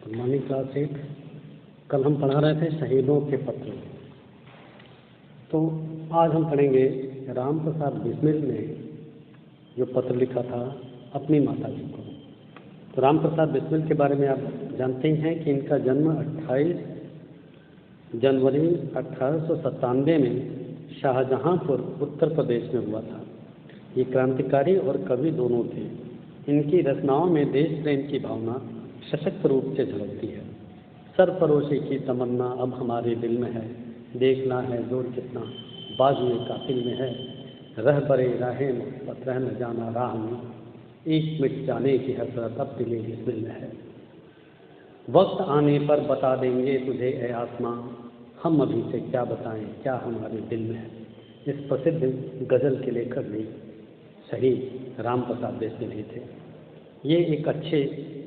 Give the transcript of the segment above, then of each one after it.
Good morning class 8। कल हम पढ़ा रहे थे शहीदों के पत्र, तो आज हम पढ़ेंगे राम प्रसाद बिस्मिल ने जो पत्र लिखा था अपनी माता जी को। तो राम प्रसाद बिस्मिल के बारे में आप जानते ही हैं कि इनका जन्म 28 जनवरी 1897 में शाहजहांपुर उत्तर प्रदेश में हुआ था। ये क्रांतिकारी और कवि दोनों थे। इनकी रचनाओं में देश प्रेम की भावना सशक्त रूप से झलकती है। सरफरोशी की तमन्ना अब हमारे दिल में है, देखना है जोर कितना बाजुए कातिल में है, रह बरे राहें मोहब्बत रह न जाना राह में, एक मिट जाने की हसरत अब दिले बिस्मिल में है। वक्त आने पर बता देंगे तुझे ए आसमां, हम अभी से क्या बताएं क्या हमारे दिल में है। इस प्रसिद्ध गज़ल के लेखक भी शहीद राम प्रसाद बिस्मिल ही थे। ये एक अच्छे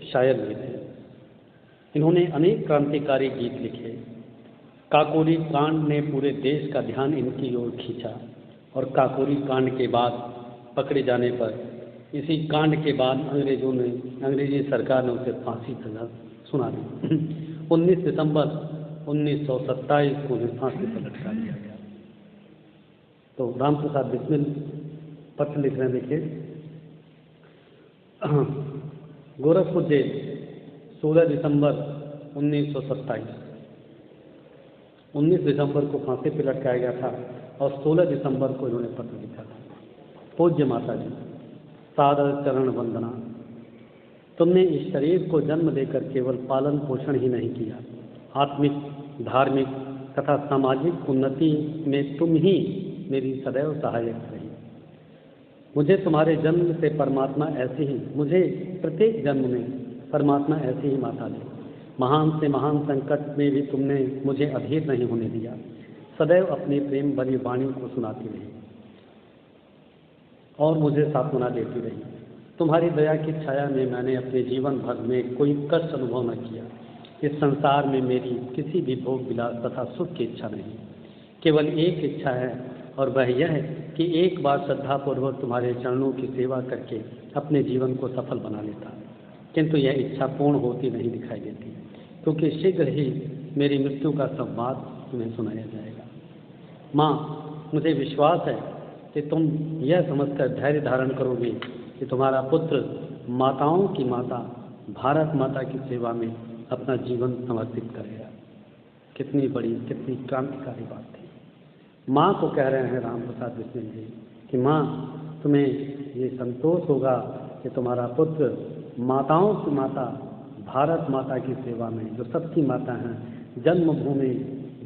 शायर भी थे। इन्होंने अनेक क्रांतिकारी गीत लिखे। काकोरी कांड ने पूरे देश का ध्यान इनकी ओर खींचा और काकोरी कांड के बाद पकड़े जाने पर, इसी कांड के बाद अंग्रेजी सरकार ने उसे फांसी सजा सुना दी। 19 दिसंबर 1927 को उन्हें फांसी पर लटका दिया गया। तो राम प्रसाद बिस्मिल पत्र लिख रहे हैं, देखिए। गोरखपुर जेल 16 दिसंबर 1927। 19 दिसंबर को फांसी पर लटकाया गया था और 16 दिसंबर को इन्होंने पत्र लिखा था। पूज्य माता जी, सादर चरण वंदना। तुमने इस शरीर को जन्म देकर केवल पालन पोषण ही नहीं किया, आत्मिक, धार्मिक तथा सामाजिक उन्नति में तुम ही मेरी सदैव सहायक रही। मुझे तुम्हारे जन्म से परमात्मा ऐसे ही, मुझे प्रत्येक जन्म में परमात्मा ऐसे ही माता दे। महान से महान संकट में भी तुमने मुझे अधीर नहीं होने दिया, सदैव अपनी प्रेम भरी वाणी को सुनाती रही और मुझे सांत्वना देती रही। तुम्हारी दया की छाया में मैंने अपने जीवन भर में कोई कष्ट अनुभव न किया। इस संसार में मेरी किसी भी भोग विलास तथा सुख की इच्छा नहीं, केवल एक इच्छा है और वह यह है कि एक बार श्रद्धापूर्वक तुम्हारे चरणों की सेवा करके अपने जीवन को सफल बना लेता। किंतु यह इच्छा पूर्ण होती नहीं दिखाई देती, क्योंकि शीघ्र ही मेरी मृत्यु का संवाद तुम्हें सुनाया जाएगा। माँ, मुझे विश्वास है कि तुम यह समझकर धैर्य धारण करोगे कि तुम्हारा पुत्र माताओं की माता भारत माता की सेवा में अपना जीवन समर्पित करेगा। कितनी बड़ी, कितनी क्रांतिकारी बात थी। माँ को कह रहे हैं राम प्रसाद बिस्मिल जी कि माँ, तुम्हें ये संतोष होगा कि तुम्हारा पुत्र माताओं की माता भारत माता की सेवा में, जो सबकी माता हैं, जन्मभूमि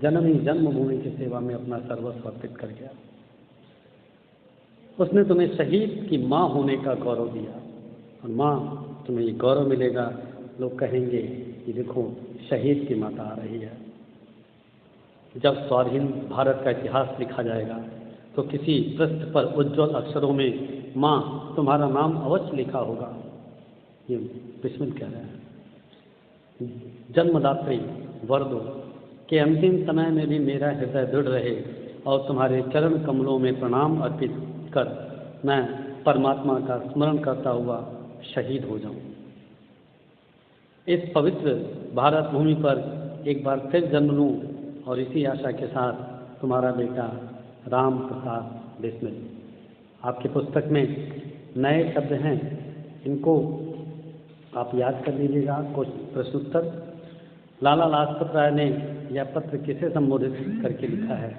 जननी जन्मभूमि की सेवा में अपना सर्वस्व अर्पित कर गया। उसने तुम्हें शहीद की माँ होने का गौरव दिया और माँ, तुम्हें ये गौरव मिलेगा, लोग कहेंगे कि देखो शहीद की माता आ रही है। जब स्वाधीन भारत का इतिहास लिखा जाएगा तो किसी पृष्ठ पर उज्ज्वल अक्षरों में माँ तुम्हारा नाम अवश्य लिखा होगा। ये बिस्मिल कह रहे हैं। जन्मदात्री वर दो के अंतिम समय में भी मेरा हृदय दृढ़ रहे और तुम्हारे चरण कमलों में प्रणाम अर्पित कर मैं परमात्मा का स्मरण करता हुआ शहीद हो जाऊं। इस पवित्र भारत भूमि पर एक बार फिर जन्म लूं और इसी आशा के साथ तुम्हारा बेटा राम प्रसाद बिस्मिल। आपकी पुस्तक में नए शब्द हैं, इनको आप याद कर लीजिएगा। कुछ प्रश्नोत्तर। लाला लाजपत राय ने यह पत्र किसे संबोधित करके लिखा है?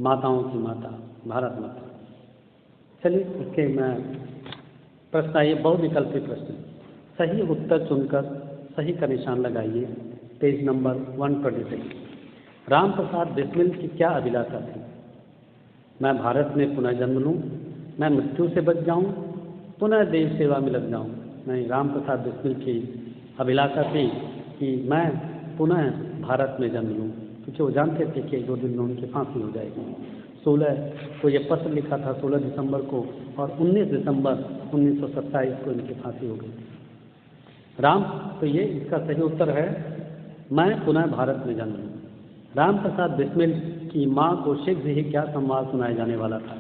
माताओं की माता, भारत माता। चलिए इसके मैं प्रश्न आइए, बहुविकल्पी प्रश्न। सही उत्तर चुनकर सही का निशान लगाइए। Page number 126। राम प्रसाद बिस्मिल की क्या अभिलाषा थी? मैं भारत में पुनः जन्म लूँ, मैं मृत्यु से बच जाऊँ, पुनः देश सेवा में लग जाऊँ। नहीं, राम प्रसाद बिस्मिल की अभिलाषा थी कि मैं पुनः भारत में जन्म लूँ, क्योंकि वो जानते थे कि 2 दिन में उनकी फांसी हो जाएगी। 16 को ये पत्र लिखा था 16 दिसंबर को और 19 दिसंबर 1927 को इनकी फांसी हो गई। राम, तो ये इसका सही उत्तर है, मैं पुनः भारत में जन्म लूँ। राम प्रसाद बिस्मिल की माँ को शीघ्र ही क्या संवाद सुनाया जाने वाला था?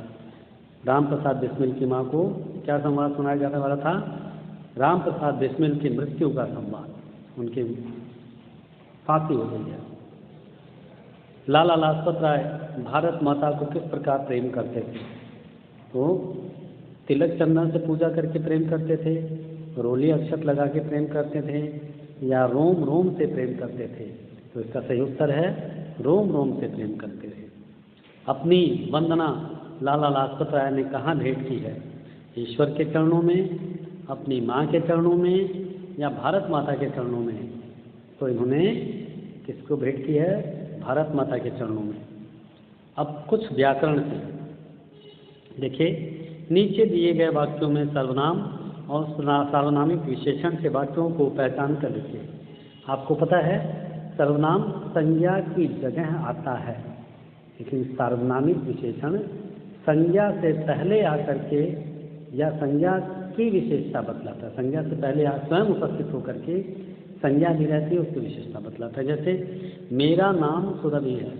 राम प्रसाद बिस्मिल की माँ को क्या संवाद सुनाया जाने वाला था? राम प्रसाद बिस्मिल की मृत्यु का संवाद। उनके फांसी हो गई है। लाला लाजपत राय भारत माता को किस प्रकार प्रेम करते थे? तो तिलक चंदन से पूजा करके प्रेम करते थे, रोली अक्षत लगा के प्रेम करते थे, या रोम रोम से प्रेम करते थे? तो इसका सही उत्तर है रोम रोम से प्रेम करते थे। अपनी वंदना लाला लाजपत राय ने कहाँ भेंट की है? ईश्वर के चरणों में, अपनी माँ के चरणों में, या भारत माता के चरणों में? तो इन्होंने किसको भेंट की है? भारत माता के चरणों में। अब कुछ व्याकरण से देखिए, नीचे दिए गए वाक्यों में सर्वनाम और सार्वनामिक विशेषण से वाक्यों को पहचान कर लिखिए। आपको पता है सर्वनाम संज्ञा की जगह आता है, लेकिन सार्वनामिक विशेषण संज्ञा से पहले आकर के या संज्ञा की विशेषता बतलाता है। संज्ञा से पहले स्वयं उपस्थित होकर के संज्ञा भी रहती है, उसकी विशेषता बतलाता है। जैसे मेरा नाम सुरभि है,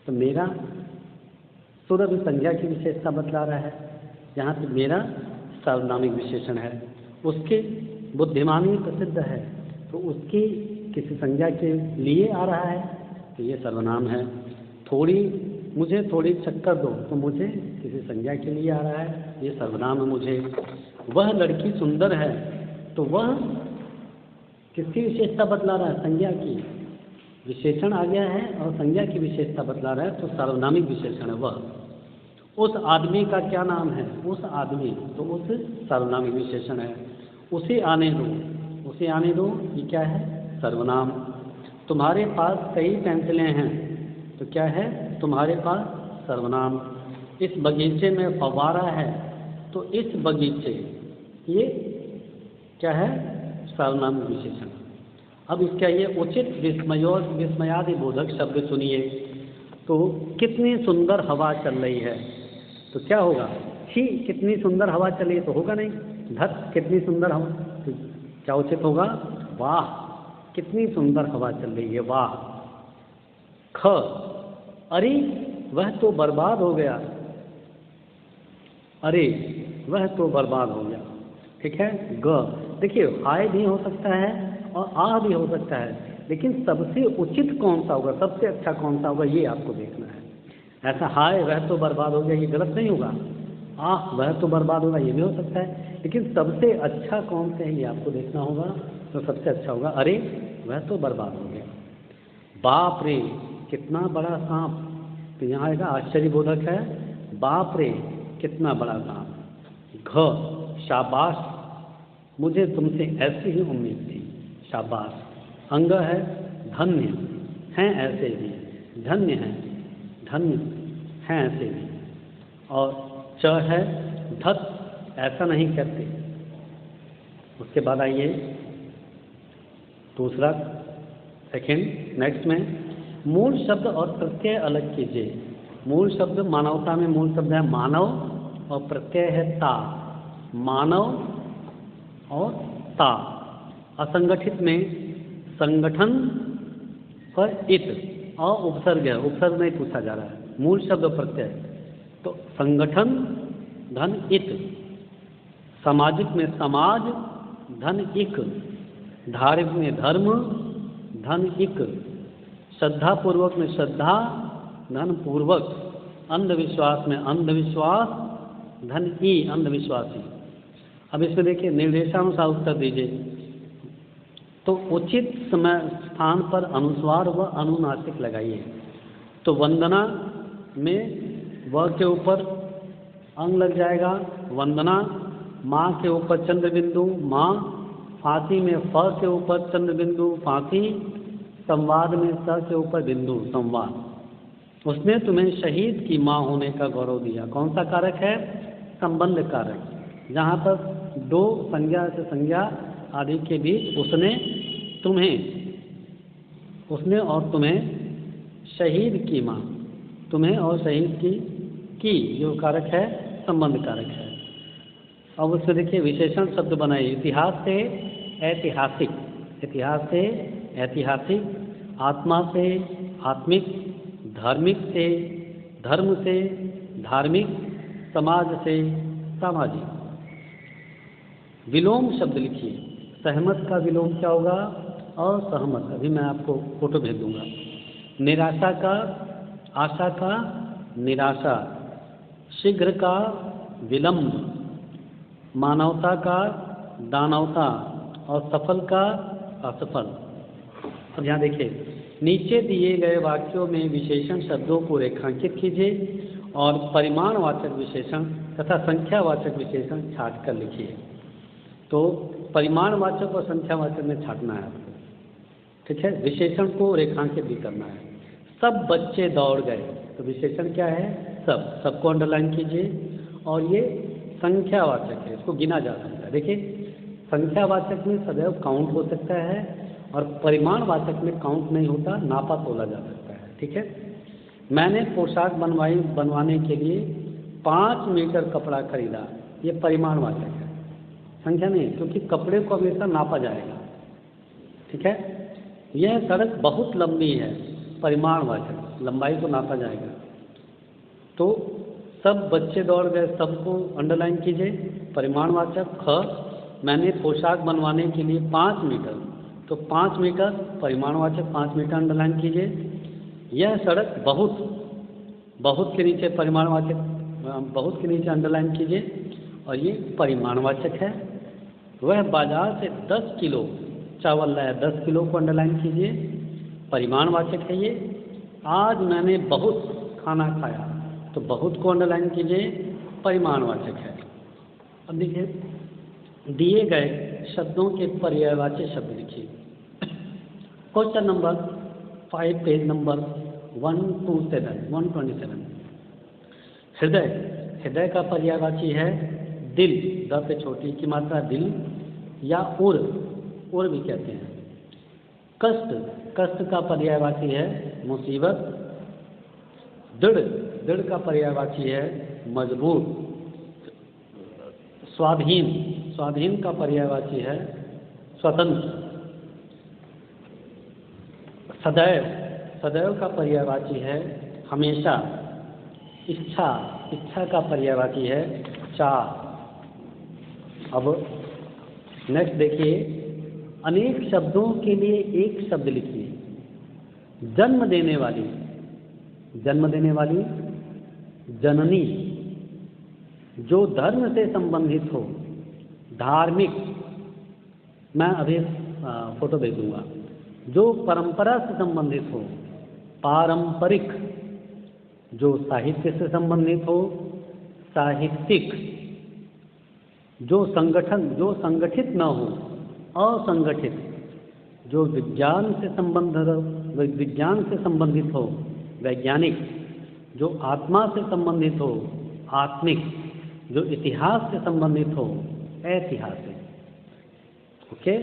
तो मेरा सुरभि संज्ञा की विशेषता बतला रहा है, यहाँ पे मेरा सार्वनामिक विशेषण है। उसकी बुद्धिमानी प्रसिद्ध है, तो उसकी किसी संज्ञा के लिए आ रहा है, तो ये सर्वनाम है। मुझे थोड़ी चक्कर दो, तो मुझे किसी संज्ञा के लिए आ रहा है, ये सर्वनाम है मुझे। वह लड़की सुंदर है, तो वह किसकी विशेषता बतला रहा है? संज्ञा की। विशेषण आ गया है और संज्ञा की विशेषता बतला रहा है, तो सार्वनामिक विशेषण है वह। उस आदमी का क्या नाम है? उस आदमी, तो उस सार्वनामिक विशेषण है। उसे आने दो, उसे आने दो, ये क्या है? सर्वनाम। तुम्हारे पास कई पेंसिलें हैं, तो क्या है? तुम्हारे पास सर्वनाम। इस बगीचे में फव्वारा है, तो इस बगीचे, ये क्या है? सार्वनामिक विशेषण। अब इसका ये उचित विस्मयादि बोधक शब्द सुनिए। तो कितनी सुंदर हवा चल रही है, तो क्या होगा? छी, कितनी सुंदर हवा चल रही है, तो होगा नहीं। धत, कितनी सुंदर हवा, तो क्या उचित होगा? वाह, कितनी सुंदर हवा चल रही है, वाह। ख, अरे वह तो बर्बाद हो गया, अरे वह तो बर्बाद हो गया। ठीक है। ग, देखिए हाय भी हो सकता है और आ भी हो सकता है, लेकिन सबसे उचित कौन सा होगा, सबसे अच्छा कौन सा होगा, ये आपको देखना है। ऐसा हाय वह तो बर्बाद हो गया, ये गलत नहीं होगा। आह वह तो बर्बाद होगा, ये भी हो सकता है, लेकिन सबसे अच्छा कौन से है ये आपको देखना होगा। तो सबसे अच्छा होगा अरे वह तो बर्बाद हो गया। बाप रे कितना बड़ा सांप, तो यहाँ आएगा आश्चर्यबोधक है, बाप रे कितना बड़ा सांप। घ, शाबाश, मुझे तुमसे ऐसी ही उम्मीद थी, शाबाश। अंग है, धन्य हैं ऐसे भी, धन्य हैं, धन्य हैं ऐसे भी। और च है, धत, ऐसा नहीं करते। उसके बाद आइए दूसरा, सेकंड, नेक्स्ट में मूल शब्द और प्रत्यय अलग कीजिए। मूल शब्द मानवता में मूल शब्द है मानव, और प्रत्यय है ता, मानव और ता। असंगठित में संगठन पर इत, और उपसर्ग है, उपसर्ग नहीं पूछा जा रहा है, मूल शब्द प्रत्यय। तो संगठन धन इत, सामाजिक में समाज धन इक, धार्मिक में धर्म धन इक, श्रद्धा पूर्वक में श्रद्धा धन पूर्वक, अंधविश्वास में अंधविश्वास धन ई, अंधविश्वासी। अब इसमें देखिए निर्देशानुसार उत्तर दीजिए। तो उचित समय स्थान पर अनुस्वार व अनुनासिक लगाइए। तो वंदना में व के ऊपर अंग लग जाएगा, वंदना। माँ के ऊपर चंद्र बिंदु, माँ। फांसी में फ के ऊपर चंद्र बिंदु, फांसी। संवाद में स के ऊपर बिंदु, संवाद। उसने तुम्हें शहीद की माँ होने का गौरव दिया। कौन सा कारक है? संबंध कारक। जहाँ पर दो संज्ञा से संज्ञा आदि के बीच उसने और तुम्हें शहीद की माँ, तुम्हें और शहीद की जो कारक है संबंध कारक है। अब उसमें देखिए विशेषण शब्द बनाइए। इतिहास से ऐतिहासिक, इतिहास से ऐतिहासिक, आत्मा से आत्मिक, धार्मिक से धर्म से धार्मिक, समाज से सामाजिक। विलोम शब्द लिखिए। सहमत का विलोम क्या होगा? असहमत, अभी मैं आपको फोटो भेज दूंगा। निराशा का, आशा का निराशा, शीघ्र का विलंब, मानवता का दानवता और सफल का असफल। अब यहाँ देखिए, नीचे दिए गए वाक्यों में विशेषण शब्दों को रेखांकित कीजिए और परिमाणवाचक विशेषण तथा संख्यावाचक विशेषण छाट कर लिखिए। तो परिमाणवाचक और संख्यावाचक में छाटना है आपको, ठीक है। विशेषण को रेखांकित भी करना है। सब बच्चे दौड़ गए, तो विशेषण क्या है? सब, सबको अंडरलाइन कीजिए। और ये संख्यावाचक है, इसको गिना जा सकता है। देखिए, संख्यावाचक में सदैव काउंट हो सकता है और परिमाणवाचक में काउंट नहीं होता, नापा तोला जा सकता है, ठीक है। मैंने पोशाक बनवाने के लिए 5 मीटर कपड़ा खरीदा, ये परिमाणवाचक है, संख्या नहीं, क्योंकि कपड़े को हमेशा नापा जाएगा, ठीक है। यह सड़क बहुत लंबी है, परिमाणवाचक, लंबाई को नापा जाएगा। तो सब बच्चे दौड़ गए, सबको अंडरलाइन कीजिए, परिमाणवाचक। ख, मैंने पोशाक बनवाने के लिए 5 मीटर, तो 5 मीटर परिमाणवाचक, 5 मीटर अंडरलाइन कीजिए। यह सड़क बहुत, बहुत के नीचे परिमाणवाचक, बहुत के नीचे अंडरलाइन कीजिए और ये परिमाणवाचक है। वह बाजार से 10 किलो चावल लाया, 10 किलो को अंडरलाइन कीजिए, परिमाणवाचक है ये। आज मैंने बहुत खाना खाया, तो बहुत को अंडरलाइन कीजिए, परिमाणवाचक है। अब देखिए, दिए गए शब्दों के पर्यायवाची शब्द लिखिए। Question number 5, page number 127। हृदय, हृदय का पर्यायवाची है दिल, द पे छोटी की मात्रा दिल, या उर भी कहते हैं। कष्ट, कष्ट का पर्यायवाची है मुसीबत। दृढ़, दृढ़ का पर्यायवाची है मजबूर। स्वाधीन, स्वाधीन का पर्यायवाची है स्वतंत्र। सदैव, सदैव का पर्यायवाची है हमेशा। इच्छा, इच्छा का पर्यायवाची है चाह। अब नेक्स्ट देखिए, अनेक शब्दों के लिए एक शब्द लिखिए। जन्म देने वाली, जन्म देने वाली जननी, जो धर्म से संबंधित हो, धार्मिक, मैं अभी फोटो भेज दूंगा। जो परंपरा से संबंधित हो, पारंपरिक। जो साहित्य से संबंधित हो, साहित्यिक। जो संगठन, जो संगठित न हो, असंगठित। जो विज्ञान से संबंधित हो, वैज्ञानिक। जो आत्मा से संबंधित हो, आत्मिक। जो इतिहास से संबंधित हो, ऐतिहासिक। ओके,